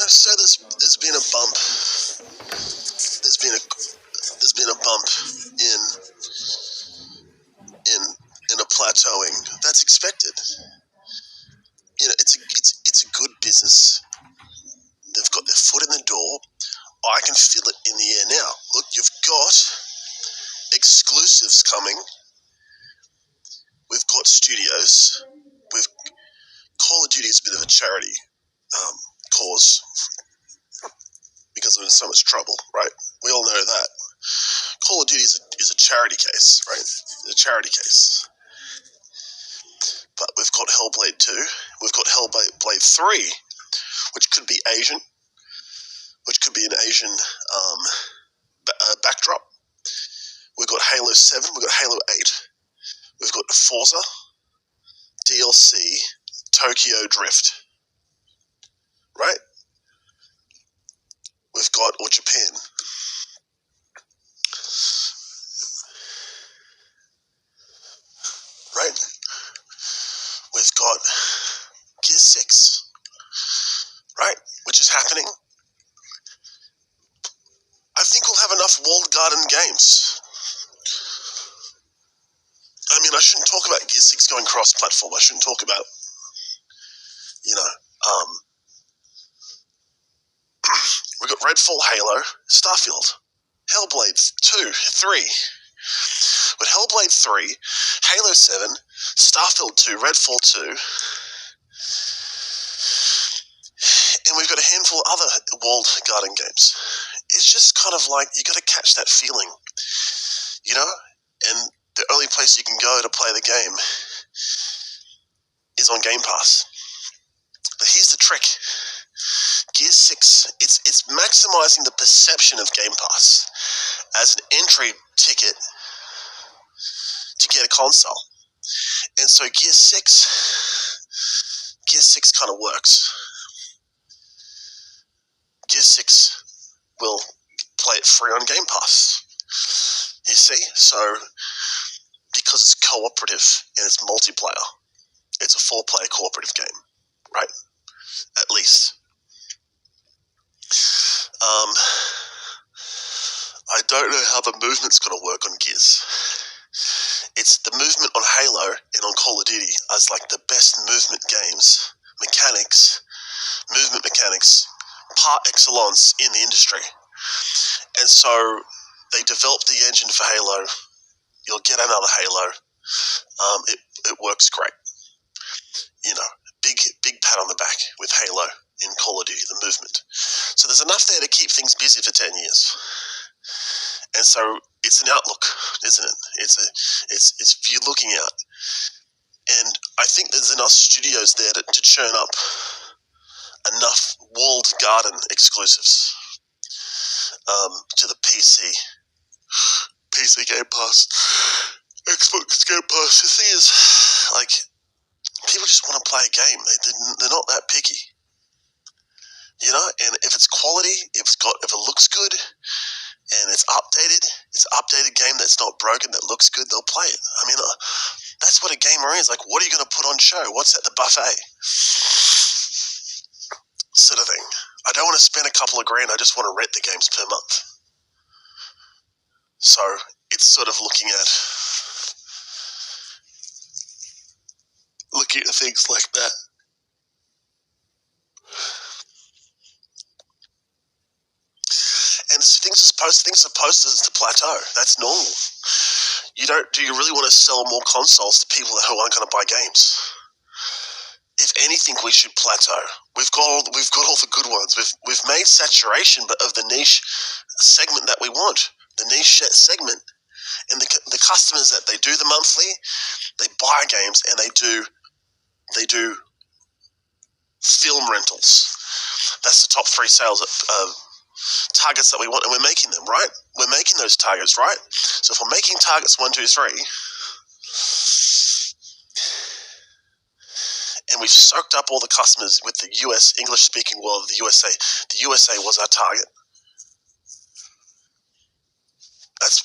So there's been a bump. There's been a bump in a plateauing. That's expected. It's a good business. They've got their foot in the door. I can feel it in the air now. Look, you've got exclusives coming. We've got studios. Call of Duty is a bit of a charity cause because they're in so much trouble, right? We all know that. Call of Duty is a charity case, right? It's a charity case. But we've got Hellblade 2. We've got Hellblade 3, which could be Asian, which could be an Asian backdrop. We've got Halo 7. We've got Halo 8. We've got Forza, DLC, Tokyo Drift, right? We've got, or Japan. Right? We've got Gear 6, right? Which is happening. I think we'll have enough walled garden games. I mean, I shouldn't talk about Gear 6 going cross-platform. I shouldn't talk about, we've got Redfall, Halo, Starfield, Hellblade 2, 3. But Hellblade 3, Halo 7, Starfield 2, Redfall 2, and we've got a handful of other walled garden games. It's just kind of like, you got to catch that feeling, and the only place you can go to play the game is on Game Pass. But here's the trick. Gear 6, it's maximizing the perception of Game Pass as an entry ticket to get a console. And so Gear 6 kind of works. Gear 6 will play it free on Game Pass. You see? So, because it's cooperative and it's multiplayer, it's a 4-player cooperative game, right? At least. I don't know how the movement's going to work on Gears. It's the movement on Halo and on Call of Duty as like the best movement games, movement mechanics, par excellence in the industry. And so they developed the engine for Halo. You'll get another Halo. It works great. Big pat on the back with Halo in Call of Duty, the movement. So there's enough there to keep things busy for 10 years. And so it's an outlook, isn't it? It's you're looking out. And I think there's enough studios there to churn up enough walled garden exclusives to the PC Game Pass, Xbox Game Pass. The thing is, like, people just want to play a game. They're not that picky, And if it's quality, if it looks good, and it's updated game that's not broken, that looks good, they'll play it. I mean, that's what a gamer is. Like, what are you going to put on show? What's at the buffet? Sort of thing. I don't want to spend a couple of grand. I just want to rent the games per month. So it's sort of looking at things like that. And things are supposed to plateau. That's normal. Do you really want to sell more consoles to people who aren't going to buy games? If anything, we should plateau. We've got all the good ones. We've made saturation, but of the niche segment that we want, the niche segment, and the customers that they do the monthly, they buy games and they do film rentals. That's the top 3 sales targets that we want, and we're making them, right? We're making those targets, right? So if we're making targets 1, 2, 3, and we've soaked up all the customers with the US, English-speaking world of the USA. The USA was our target.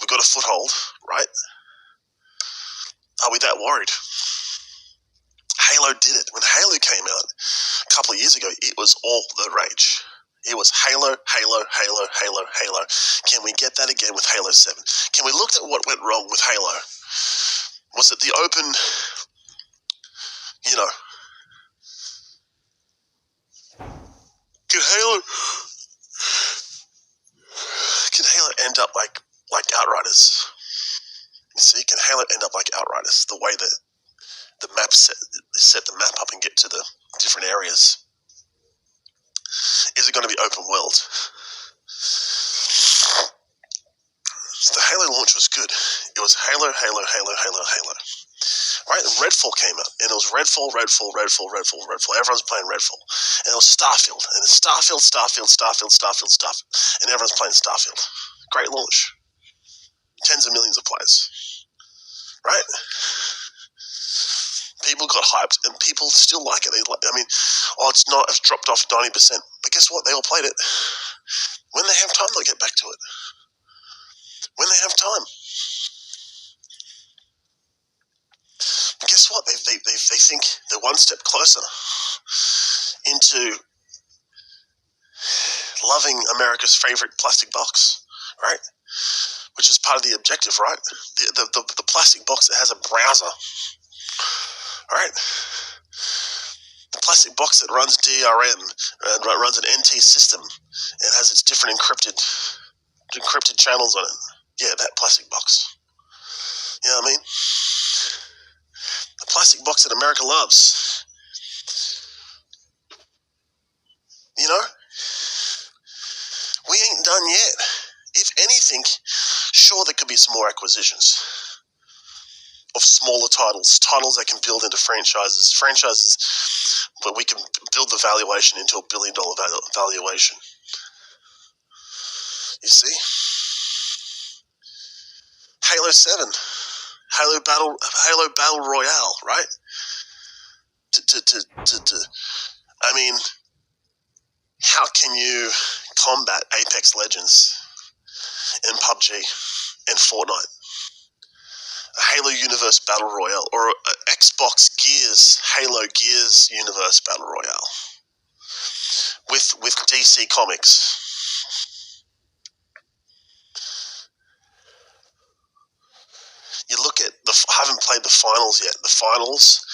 We've got a foothold, right? Are we that worried? Halo did it. When Halo came out a couple of years years ago, it was all the rage. It was Halo, Halo, Halo, Halo, Halo. Can we get that again with Halo 7? Can we look at what went wrong with Halo? Was it the open, can Halo end up like Outriders? You see, can Halo end up like Outriders? The way that the map set the map up and get to the different areas. Is it going to be open world? So the Halo launch was good. It was Halo, Halo, Halo, Halo, Halo. Right? And Redfall came out, and it was Redfall. Everyone's playing Redfall. And it was Starfield, and it's Starfield, and everyone's playing Starfield. Great launch. Tens of millions of players. Right? People got hyped, and people still like it. It's dropped off 90%. But guess what? They all played it. When they have time, they'll get back to it. When they have time. But guess what? They think they're one step closer into loving America's favorite plastic box, right? Which is part of the objective, right? The plastic box that has a browser, right? The plastic box that runs DRM and runs an NT system and has its different encrypted channels on it. Yeah, that plastic box. You know what I mean? The plastic box that America loves. We ain't done yet. If anything, sure, there could be some more acquisitions of smaller titles that can build into franchises where we can build the valuation into $1 billion valuation. You see? Halo 7, Halo Battle Royale, right? How can you combat Apex Legends and PUBG and Fortnite? A Halo Universe Battle Royale, or a Xbox Gears, Halo Gears Universe Battle Royale with DC Comics. You look at I haven't played the finals yet. The finals,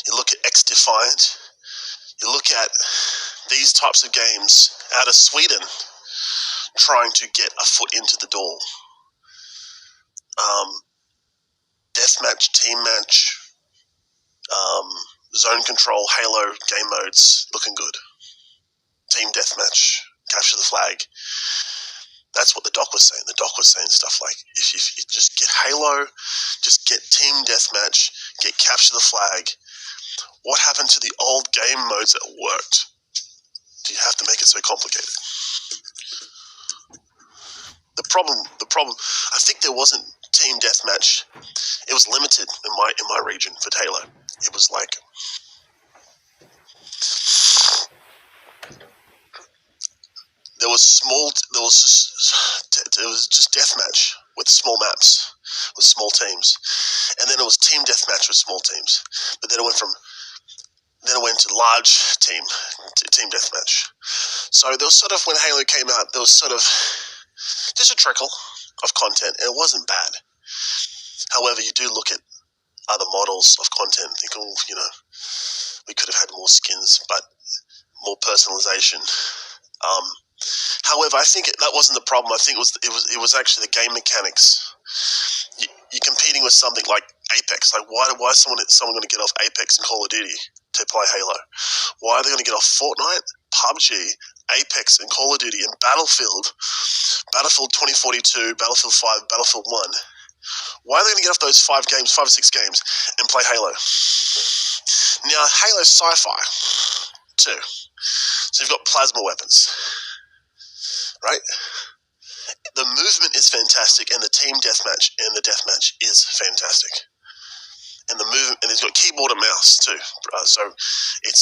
you look at X Defiant, you look at these types of games out of Sweden trying to get a foot into the door. Deathmatch, team match, zone control, Halo game modes, looking good. Team deathmatch, capture the flag. That's what the doc was saying. The doc was saying stuff like, if you just get Halo, just get team deathmatch, get capture the flag. What happened to the old game modes that worked? Do you have to make it so complicated? The problem. I think there wasn't team deathmatch. It was limited in my region for Halo. It was like it was just deathmatch with small maps, with small teams, and then it was team deathmatch with small teams. But then it went to large team deathmatch. So there was sort of, when Halo came out, there was sort of just a trickle of content, and it wasn't bad. However, you do look at other models of content and think, we could have had more skins, but more personalization. However, I think that wasn't the problem. I think it was actually the game mechanics. You're competing with something like Apex. Like, why is someone going to get off Apex and Call of Duty to play Halo? Why are they going to get off Fortnite, PUBG, Apex, and Call of Duty, and Battlefield 2042, Battlefield 5, Battlefield 1? Why are they going to get off those 5 or 6 games and play Halo? Now, Halo's sci-fi too. So you've got plasma weapons, right? The movement is fantastic, and the team deathmatch and the deathmatch is fantastic. And the movement, and it's got keyboard and mouse too. So it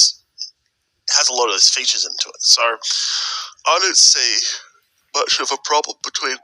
has a lot of those features into it. So I don't see much of a problem between